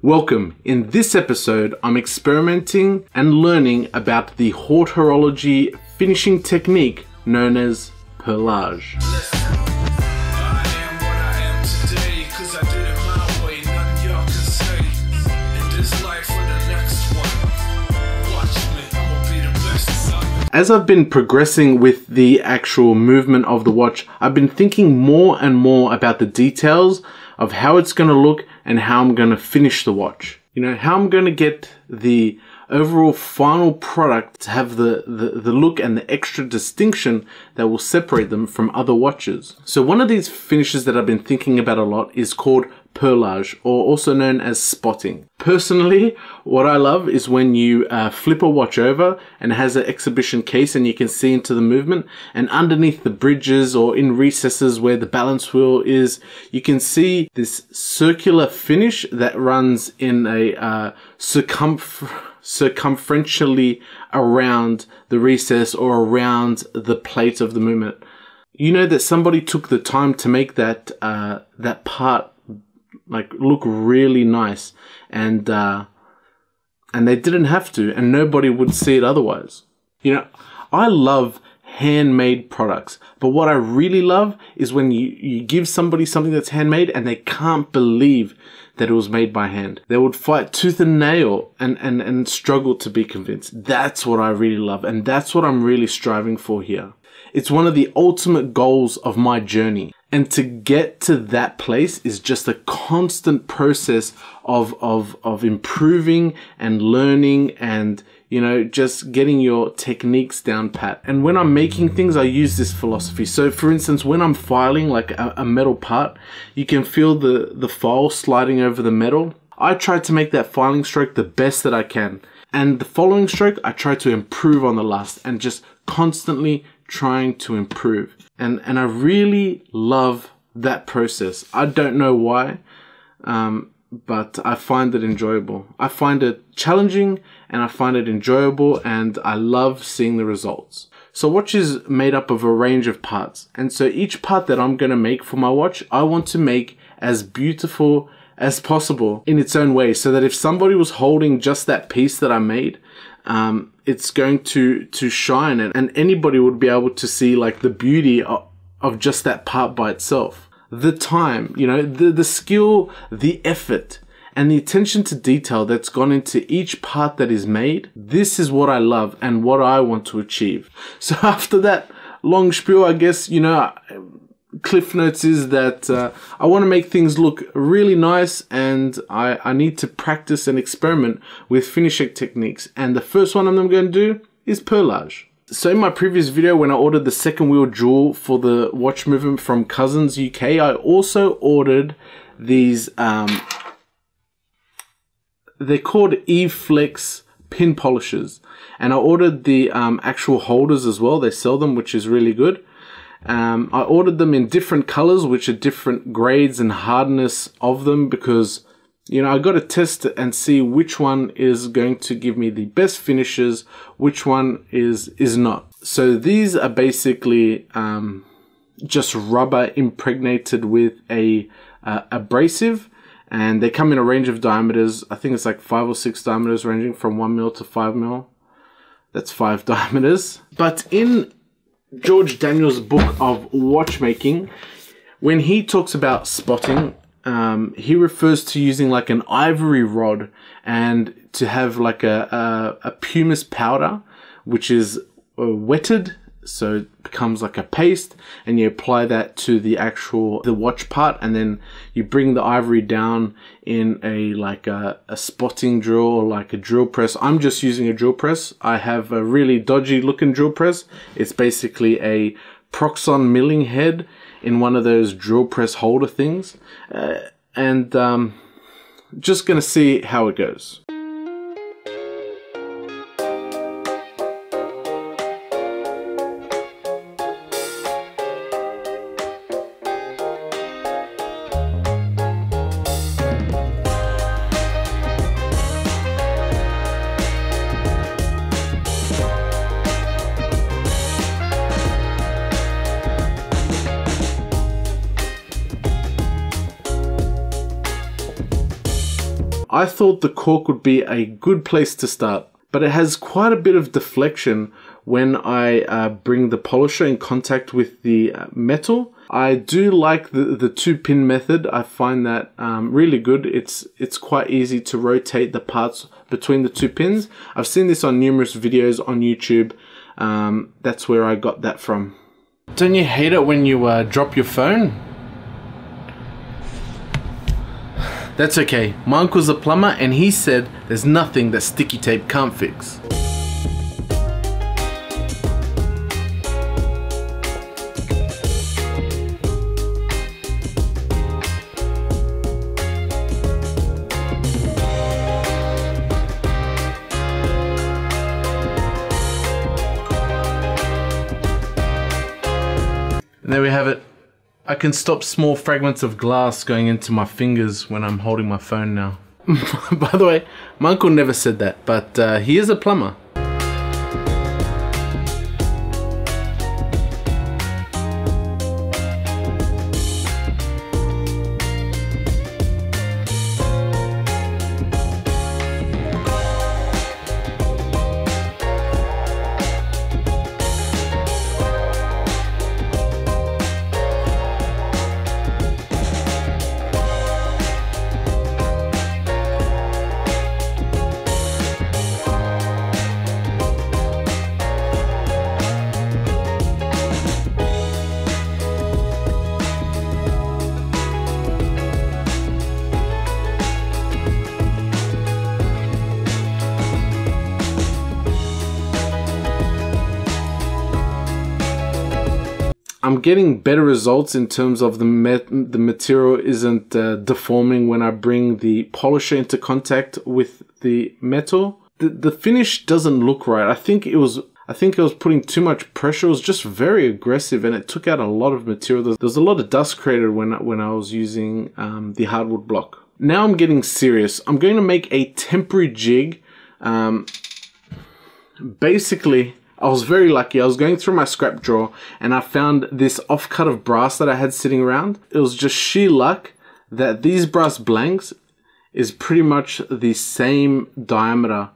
Welcome. In this episode, I'm experimenting and learning about the haute horology finishing technique known as perlage. As I've been progressing with the actual movement of the watch, I've been thinking more and more about the details of how it's going to look and how I'm going to finish the watch. You know, how I'm going to get the overall final product to have the look and the extra distinction that will separate them from other watches. So one of these finishes that I've been thinking about a lot is called perlage, or also known as spotting. Personally, what I love is when you flip a watch over and it has an exhibition case and you can see into the movement, and underneath the bridges or in recesses where the balance wheel is, you can see this circular finish that runs in a circumferentially around the recess or around the plate of the movement. You know that somebody took the time to make that that part like look really nice, and they didn't have to, and nobody would see it otherwise. You know, I love handmade products, but what I really love is when you give somebody something that's handmade and they can't believe that it was made by hand. They would fight tooth and nail and struggle to be convinced. That's what I really love, and that's what I'm really striving for here. It's one of the ultimate goals of my journey. And to get to that place is just a constant process of improving and learning and, you know, just getting your techniques down pat. And when I'm making things, I use this philosophy. So for instance, when I'm filing like a metal part, you can feel the file sliding over the metal. I try to make that filing stroke the best that I can. And the following stroke, I try to improve on the last, and just constantly trying to improve. And I really love that process. I don't know why, but I find it enjoyable. I find it challenging and I find it enjoyable, and I love seeing the results. So watch is made up of a range of parts, and so each part that I'm going to make for my watch, I want to make as beautiful as possible in its own way, so that if somebody was holding just that piece that I made, it's going to shine, and anybody would be able to see like the beauty of just that part by itself. The time, you know, the skill, the effort, and the attention to detail that's gone into each part that is made. This is what I love and what I want to achieve. So after that long spiel, I guess, you know, Cliff Notes is that I want to make things look really nice, and I need to practice and experiment with finishing techniques. And the first one I'm going to do is perlage. So in my previous video, when I ordered the second wheel jewel for the watch movement from Cousins UK, I also ordered these, they're called EVEFLEX pin polishers. And I ordered the actual holders as well. They sell them, which is really good. I ordered them in different colors, which are different grades and hardness of them, because, you know, I got to test it and see which one is going to give me the best finishes, which one is not. So these are basically just rubber impregnated with a abrasive, and they come in a range of diameters. I think it's like 5 or 6 diameters, ranging from 1 mil to 5 mil. That's 5 diameters. But in George Daniel's book of watchmaking, when he talks about spotting, he refers to using like an ivory rod and to have like a pumice powder, which is wetted, so it becomes like a paste, and you apply that to the watch part, and then you bring the ivory down in a spotting drill or like a drill press. I'm just using a drill press. I have a really dodgy looking drill press. It's basically a Proxon milling head in one of those drill press holder things, and just gonna see how it goes. I thought the cork would be a good place to start, but it has quite a bit of deflection when I bring the polisher in contact with the metal. I do like the 2-pin method. I find that really good. It's quite easy to rotate the parts between the 2 pins. I've seen this on numerous videos on YouTube. That's where I got that from. Don't you hate it when you drop your phone? That's okay. My uncle's a plumber and he said there's nothing that sticky tape can't fix. And there we have it. I can stop small fragments of glass going into my fingers when I'm holding my phone now. By the way, my uncle never said that, but he is a plumber. I'm getting better results in terms of the material isn't deforming when I bring the polisher into contact with the metal. The finish doesn't look right. I think it was putting too much pressure. It was just very aggressive and it took out a lot of material. There was a lot of dust created when I was using the hardwood block. Now I'm getting serious. I'm going to make a temporary jig. Basically, I was very lucky. I was going through my scrap drawer and I found this offcut of brass that I had sitting around. It was just sheer luck that these brass blanks is pretty much the same diameter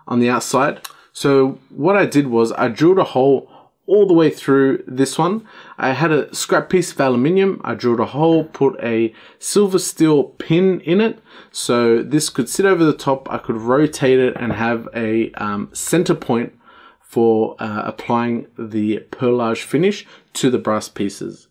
on the outside. So what I did was I drilled a hole all the way through this one. I had a scrap piece of aluminium. I drilled a hole, put a silver steel pin in it so this could sit over the top. I could rotate it and have a center point for applying the perlage finish to the brass pieces.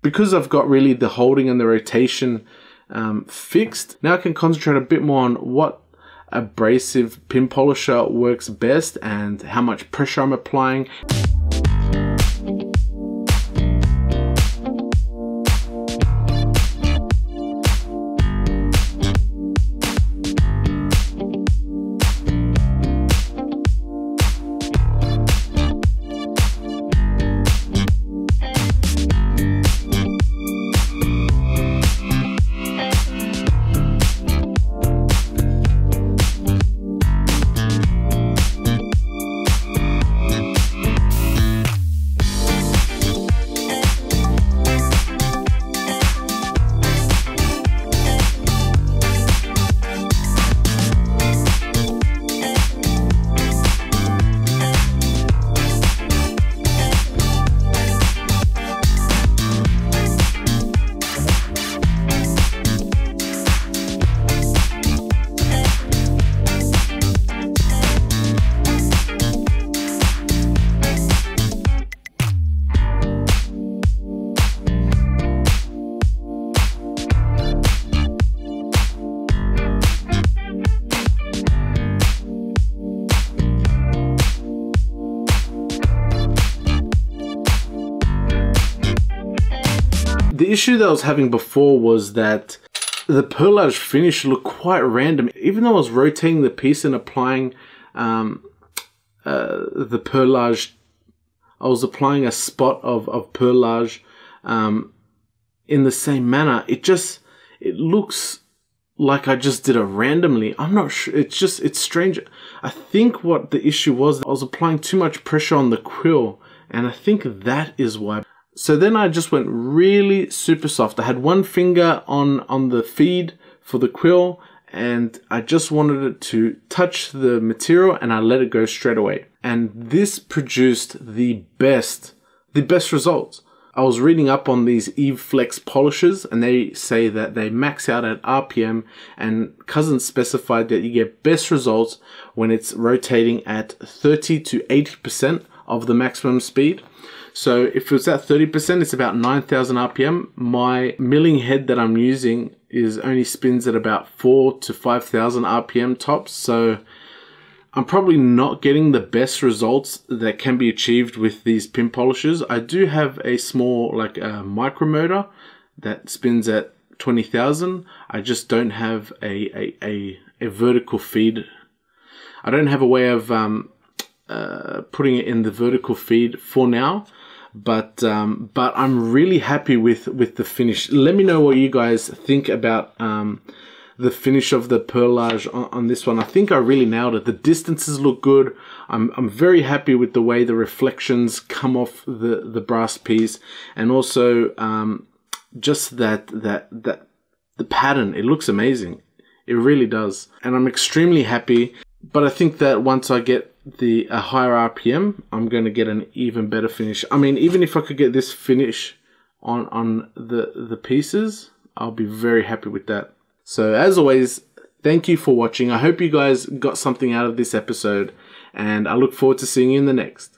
Because I've got really the holding and the rotation fixed, now I can concentrate a bit more on what abrasive pin polisher works best and how much pressure I'm applying. The issue that I was having before was that the perlage finish looked quite random. Even though I was rotating the piece and applying the perlage, I was applying a spot of perlage in the same manner. It looks like I just did it randomly. I'm not sure. It's strange. I think what the issue was, I was applying too much pressure on the quill, and I think that is why. So then I just went really super soft. I had one finger on the feed for the quill, and I just wanted it to touch the material, and I let it go straight away. And this produced the best results. I was reading up on these EVEFLEX polishes, and they say that they max out at RPM, and Cousin specified that you get best results when it's rotating at 30 to 80% of the maximum speed. So if it's at 30%, it's about 9,000 RPM. My milling head that I'm using only spins at about 4,000 to 5,000 RPM tops. So I'm probably not getting the best results that can be achieved with these pin polishers. I do have a small, like a micromotor that spins at 20,000. I just don't have a vertical feed. I don't have a way of putting it in the vertical feed for now. But I'm really happy with the finish. Let me know what you guys think about the finish of the perlage on this one. I think I really nailed it. The distances look good. I'm very happy with the way the reflections come off the brass piece, and also just that the pattern. It looks amazing. It really does, and I'm extremely happy. But I think that once I get a higher RPM, I'm going to get an even better finish. I mean, even if I could get this finish on the pieces, I'll be very happy with that. So as always, thank you for watching. I hope you guys got something out of this episode, and I look forward to seeing you in the next.